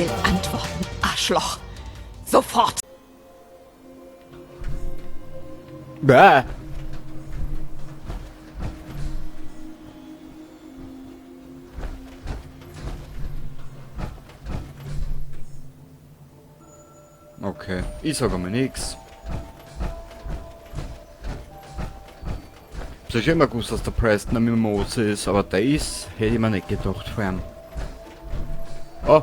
will antworten, Arschloch. Sofort. Bäh. Okay, ich sag einmal nix. Ich hab schon immer gewusst, dass der Preston ein Mimose ist, aber der ist, hätte ich mir nicht gedacht vor allem. Oh!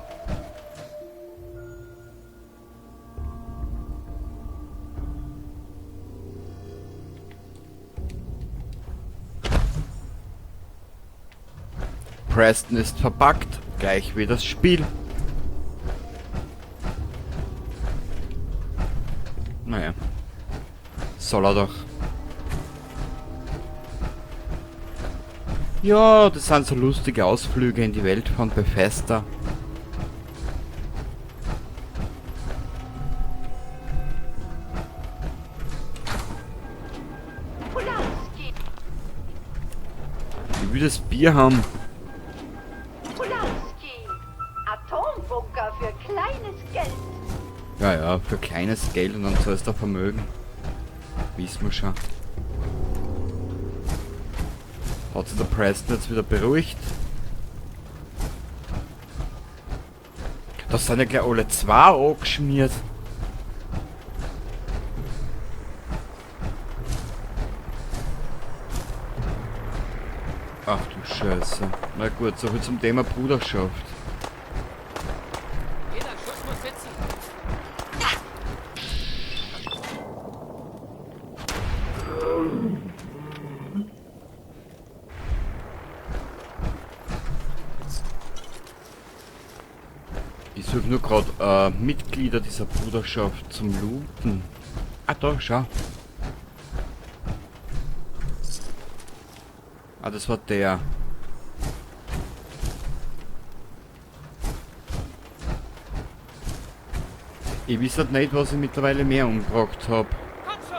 Preston ist verpackt, gleich wie das Spiel. Naja. Soll er doch. Ja, das sind so lustige Ausflüge in die Welt von Bethesda. Ich will das Bier haben. Atombunker für kleines Geld. Ja, ja, für kleines Geld und dann zahlst du Vermögen. Wissen wir schon. Hat sich der Preston jetzt wieder beruhigt? Da sind ja gleich alle zwei angeschmiert. Ach du Scheiße. Na gut, so viel zum Thema Bruderschaft. Jeder Schuss muss sitzen. Ich suche nur gerade Mitglieder dieser Bruderschaft zum Looten. Ah, da, schau. Ah, das war der. Ich weiß halt nicht, was ich mittlerweile mehr umgebracht habe. Komm schon!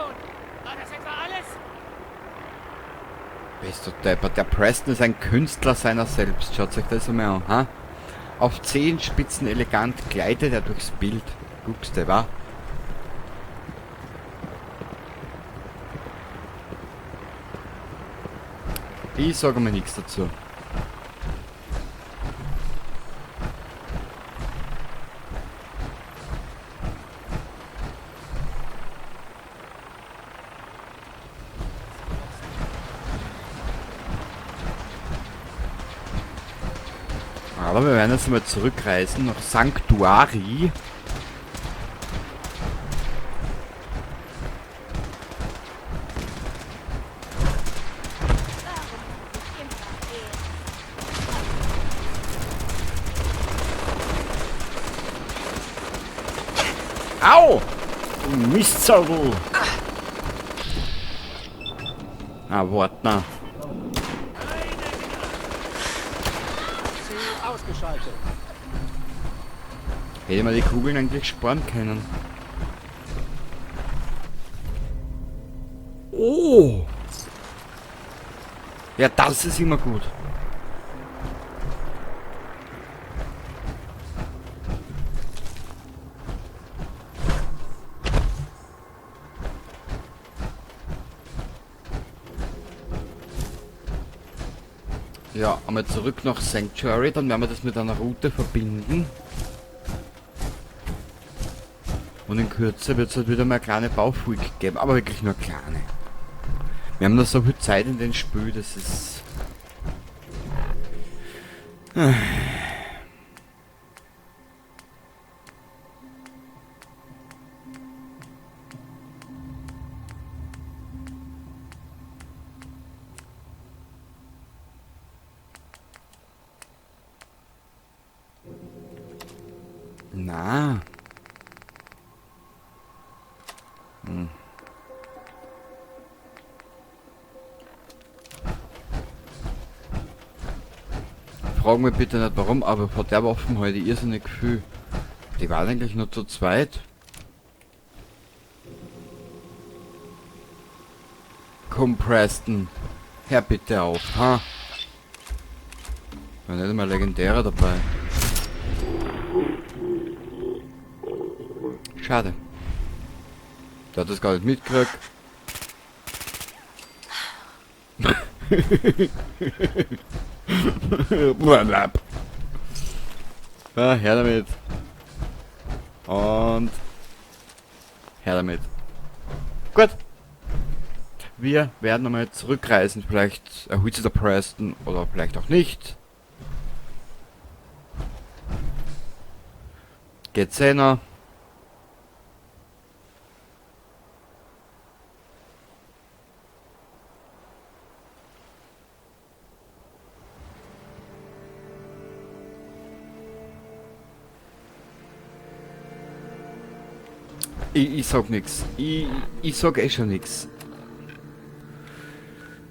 War das etwa alles? Bist du deppert? Der Preston ist ein Künstler seiner selbst. Schaut euch das einmal an, ha? Auf Zehenspitzen elegant gleitet er durchs Bild. Guckst du, wa? Ich sage mir nichts dazu. Aber wir werden jetzt mal zurückreisen nach Sanctuary. Au! Du Mistsau, du! Ah, warte noch. Ausgeschaltet. Hätte man die Kugeln eigentlich sparen können. Oh! Ja, das ist immer gut. Ja, einmal zurück nach Sanctuary, dann werden wir das mit einer Route verbinden. Und in Kürze wird es halt wieder mal eine kleine Baufolge geben, aber wirklich nur kleine. Wir haben noch so viel Zeit in den Spiel, das ist... Na. Frag mich bitte nicht warum, aber vor der Waffen heute irrsinnig viel. Die waren eigentlich nur zu zweit. Komm Preston, hör bitte auf, ha? War nicht einmal legendärer dabei. Schade. Der hat das gar nicht mitgekriegt. Ja, her damit. Und her damit. Gut. Wir werden nochmal zurückreisen. Vielleicht erholt sich der Preston oder vielleicht auch nicht. Geht's einer? Ich sag nix. Ich sag eh schon nix.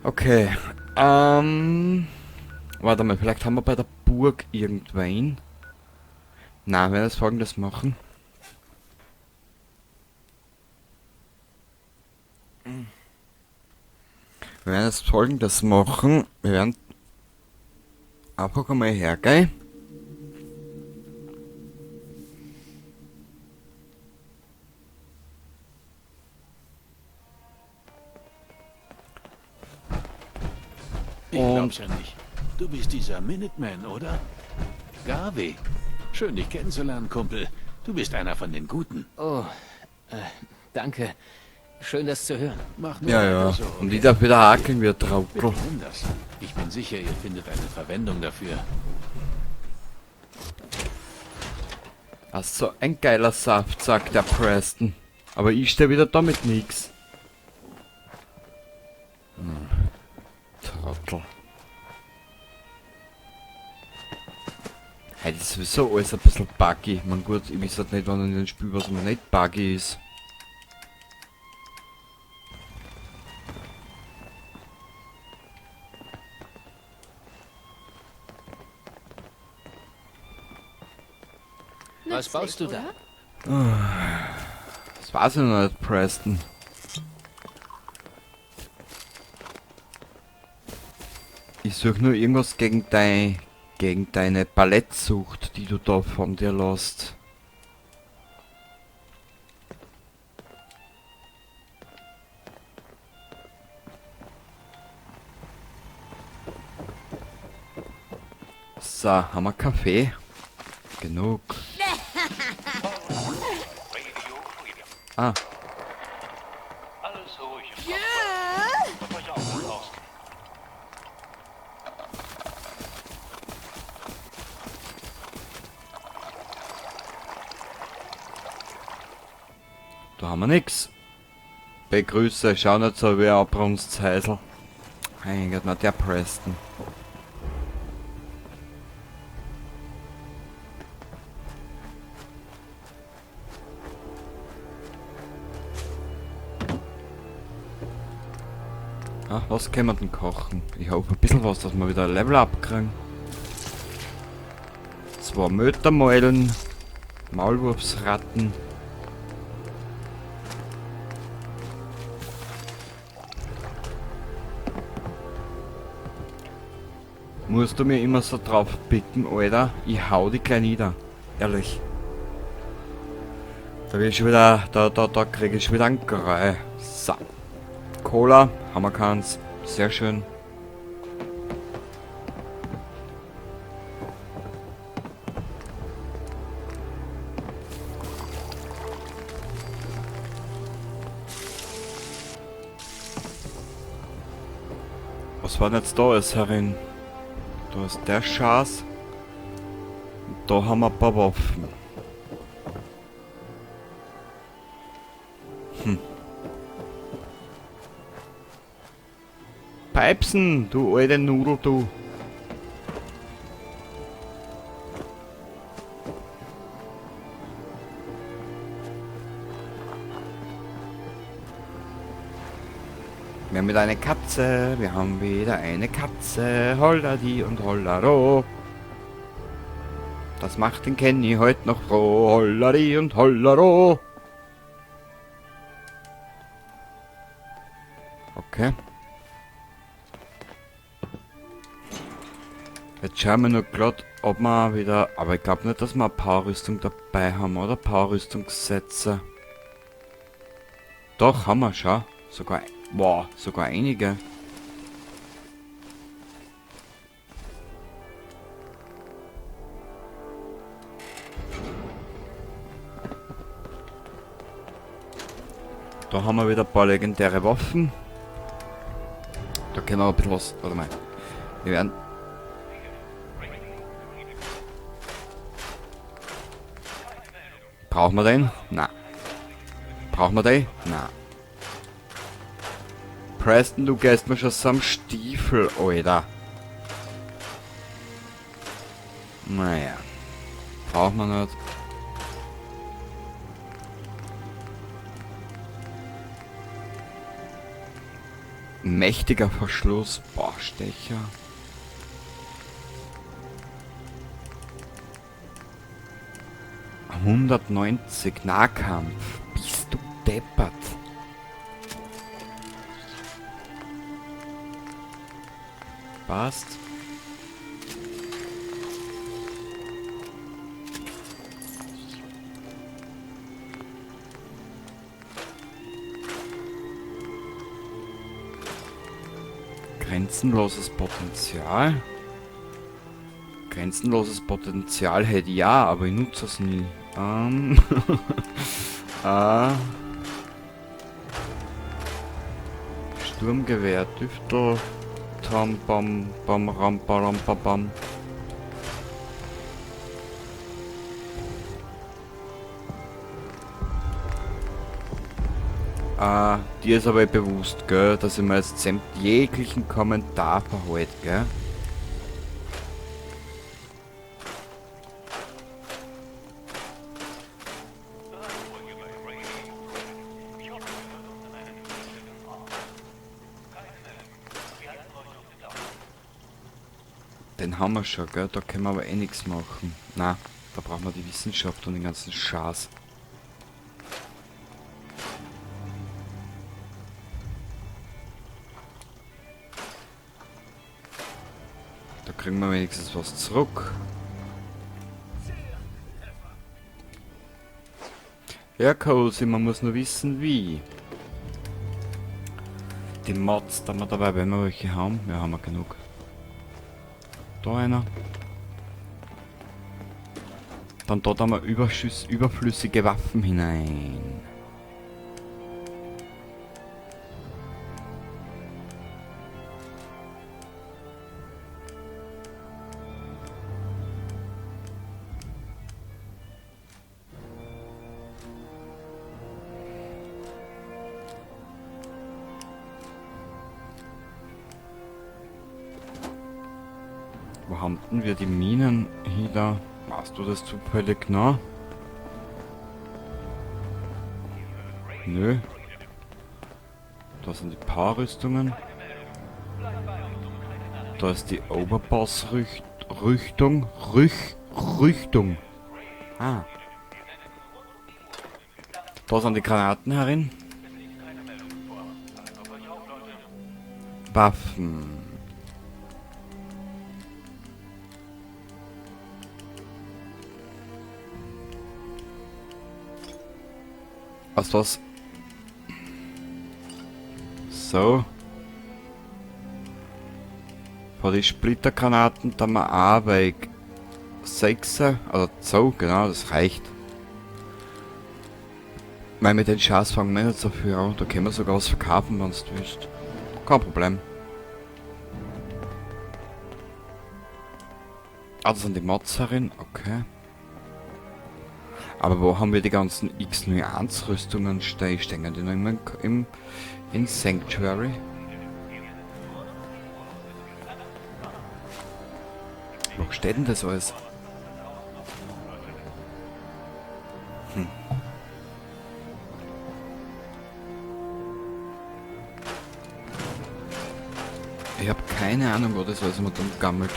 Okay. Warte mal, vielleicht haben wir bei der Burg irgendwen. Na, wir werden das Folgendes machen. Wir werden das Folgendes machen. Wir werden einfach einmal hergehen. Ich glaub's ja nicht. Du bist dieser Minuteman, oder? Garvey. Schön, dich kennenzulernen, Kumpel. Du bist einer von den Guten. Oh, danke. Schön, das zu hören. Mach nur Ja, weiter ja. so, Und okay? ich darf wieder hakeln wie ein Wir Traukel. kennen das. Ich bin sicher, ihr findet eine Verwendung dafür. Ach so, ein geiler Saft, sagt der Preston. Aber ich stehe wieder da mit nix. Trottel. Heute ist sowieso alles ein bisschen buggy. Man gut, ich weiß halt nicht, wann in dem Spiel was immer nicht buggy ist. Was baust du da? Das war's ja noch nicht, Preston. Ich suche nur irgendwas gegen deine Ballettsucht, die du da von dir lässt. So, haben wir Kaffee? Genug. Ah, Alles ruhig im Kopf. Hab euch auch gut aus. da haben wir nix. Begrüße, schau nicht so wie ein Brunstzeisel. Mein Gott, na der Preston. Ah, was können wir denn kochen? Ich hoffe ein bisschen was, dass wir wieder ein Level up kriegen. 2 Mötermeulen, Maulwurfsratten. Musst du mir immer so drauf picken, Alter? Ich hau die gleich nieder. Ehrlich. Da will ich schon wieder, da krieg ich schon wieder ein Grei. So. Cola, haben wir keins. Sehr schön. Was war denn jetzt da alles herin? Da ist der Schaß. Und da haben wir ein paar Waffen. Peipsen, du alte Nudel, du. Wir haben wieder eine Katze, wir haben wieder eine Katze, Holladi und Hollaro. Das macht den Kenny heute noch froh, Holladi und Hollaro. Okay. Jetzt schauen wir nur gerade, ob wir wieder... Aber ich glaube nicht, dass wir eine Powerrüstung dabei haben, oder? Powerrüstungssätze. Doch, haben wir schon. Sogar... Boah, sogar einige. Da haben wir wieder ein paar legendäre Waffen. Da können wir ein bisschen was... Warte mal. Wir werden... Brauchen wir den? Nein. Brauchen wir den? Nein. Preston, du gehst mir schon am Stiefel, Alter. Naja. Brauchen wir nicht. Mächtiger Verschluss. Boah, Stecher. ...190 Nahkampf. Bist du deppert? Passt. Grenzenloses Potenzial. Grenzenloses Potenzial hätte ja, aber ich nutze es nie. Sturmgewehr, Düftel, Tam, Bam, Bam, Ram, Bam, Bam, Bam. Dir ist aber bewusst, gell, dass ich mir jetzt jeglichen Kommentar verhalte, gell? Den haben wir schon, gell? Da können wir aber eh nichts machen. Na, da brauchen wir die Wissenschaft und den ganzen Schaß. Da kriegen wir wenigstens was zurück. Ja, Cozy, man muss nur wissen, wie. Die Mods, da wir dabei, wenn wir welche haben. Ja, haben wir genug. Da einer. Dann dort haben wir überflüssige Waffen hinein. Wo haben denn wir die Minen hier? Machst du das zufällig, na? Nö. Da sind die Paarrüstungen. Da ist die Overpass-Rüstung. Rüstung. Ah. Da sind die Granaten herin. Waffen. Was? So. Für die Splittergranaten da wir auch weg 6, oder so, genau, das reicht. Weil mit den Schatz fangen wir nicht so viel an, da können wir sogar was verkaufen, wenn du willst. Kein Problem. Ah, das sind die Mods herin, okay. Aber wo haben wir die ganzen X01 Rüstungen stehen? Stehen die noch in Sanctuary? Wo steht denn das alles? Ich habe keine Ahnung, wo das alles mit dem gammelt.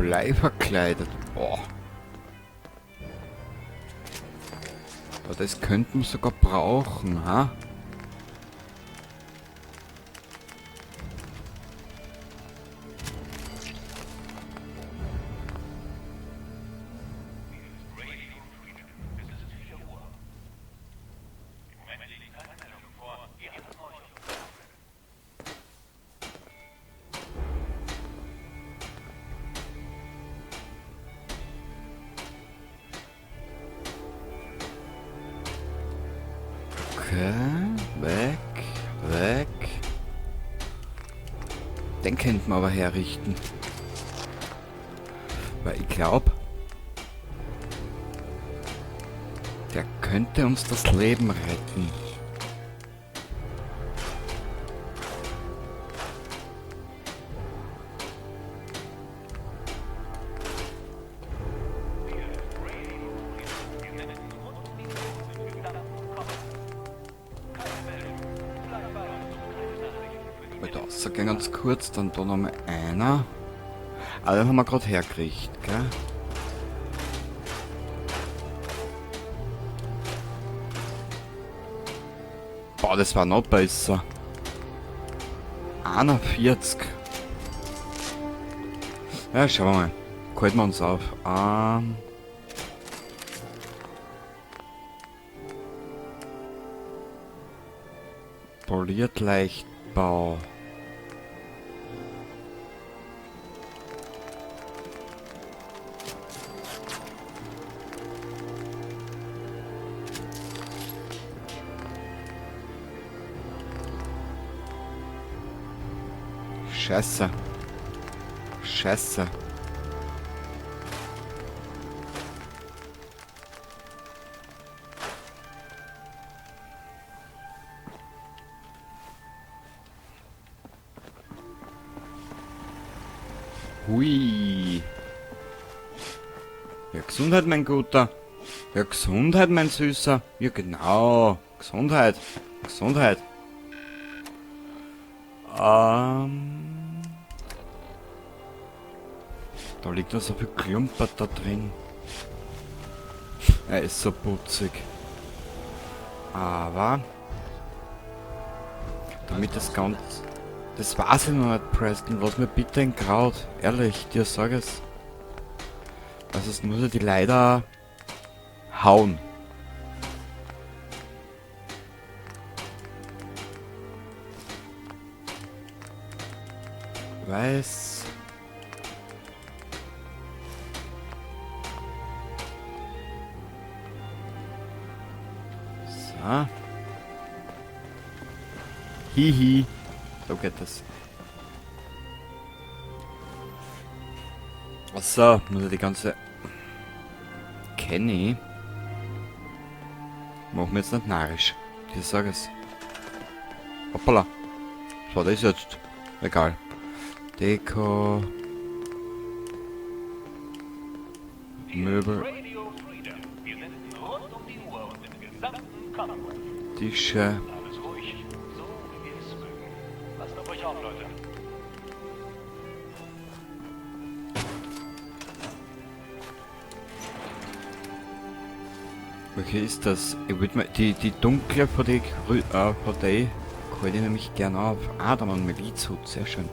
Blei verkleidet. Boah. Aber das könnten wir sogar brauchen, ha? Okay, weg, weg. Den könnten wir aber herrichten. Weil ich glaube, der könnte uns das Leben retten. So, gehen ganz kurz, dann da nochmal einer. Ah, den haben wir gerade hergekriegt, gell? Boah, das war noch besser. 41. Ja, schauen wir mal. Halten wir uns auf. Poliert Leichtbau. Scheiße. Scheiße. Hui. Ja, Gesundheit, mein Guter. Ja, Gesundheit, mein Süßer. Ja, genau. Gesundheit. Gesundheit. Da liegt noch so viel Klumpert da drin. Er ist so putzig. Aber damit das Ganze... Das war's ja noch nicht, Preston. Lass mir bitte ein Kraut. Ehrlich, dir sag es. Also es muss ja die leider hauen. Weiß. So. Hihi. So geht das. So, muss ja die ganze... Kenny. Machen wir jetzt nicht narrisch. Ich sage es. Hoppala. Was war das jetzt? Egal. Deko. Möbel. Radio Freedom. Wir senden rund um die Uhr und im gesamten Commonwealth. Tische. Alles ruhig, so wie wir es mögen. Passt auf euch auf, Leute. Welche ist das? Ich würd mal die dunkle von die kann ich nämlich gern auf. Ah, da haben wir einen Milizhut, sehr schön.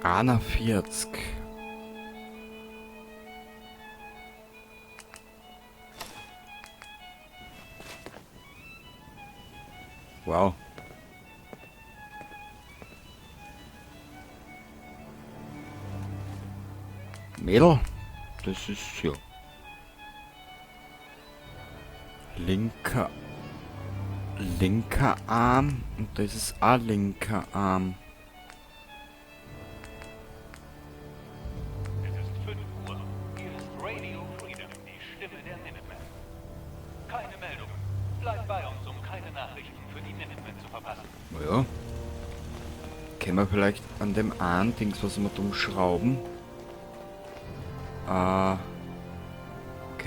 Ana 40. Wow. Mädel, das ist ja linker Arm und das ist auch linker Arm. Es ist 5 Uhr. Hier ist Radio Freedom, die Stimme der Minutemen. Keine Meldung. Bleib bei uns, um keine Nachrichten für die Minutemen zu verpassen. Ja. Können wir vielleicht an dem einen Dings, was wir da schrauben? Können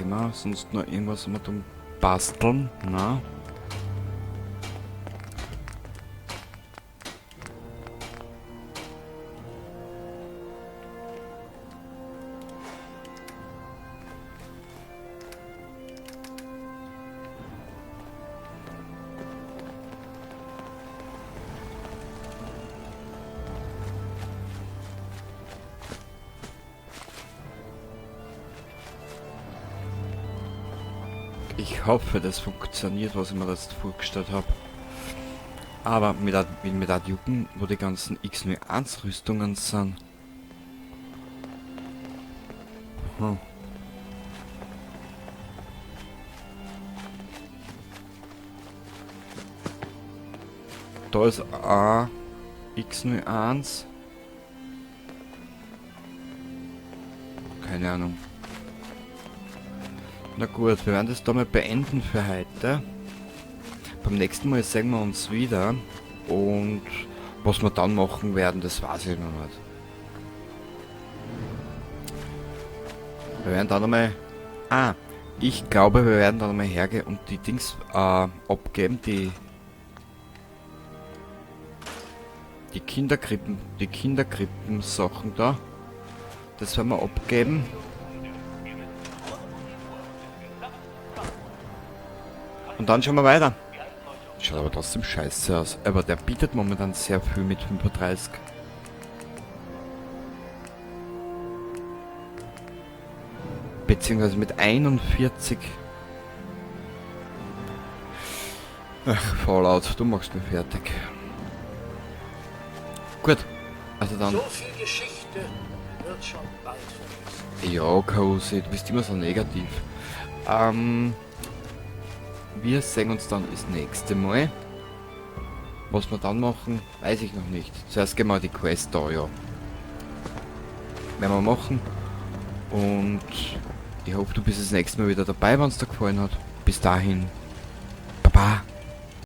wir sonst noch irgendwas wir da basteln? Na? Ich hoffe, das funktioniert, was ich mir jetzt vorgestellt habe. Aber will mir da jucken, wo die ganzen X01 Rüstungen sind. Da ist A X01. Keine Ahnung. Na gut, wir werden das da mal beenden für heute. Beim nächsten Mal sehen wir uns wieder. Und was wir dann machen werden, das weiß ich noch nicht. Wir werden dann einmal... ich glaube, wir werden dann einmal hergehen und die Dings abgeben, die Kinderkrippen-Sachen da. Das werden wir abgeben. Und dann schauen wir weiter. Schaut aber trotzdem scheiße aus. Aber der bietet momentan sehr viel mit 35. Beziehungsweise mit 41. Ach, Fallout, du machst mich fertig. Gut. Also dann... So viel Geschichte wird schon bald vergessen. Ja, Cozy, du bist immer so negativ. Wir sehen uns dann das nächste Mal. Was wir dann machen, weiß ich noch nicht. Zuerst gehen wir die Quest da, ja. Werden wir machen. Und ich hoffe, du bist das nächste Mal wieder dabei, wenn es dir gefallen hat. Bis dahin. Baba.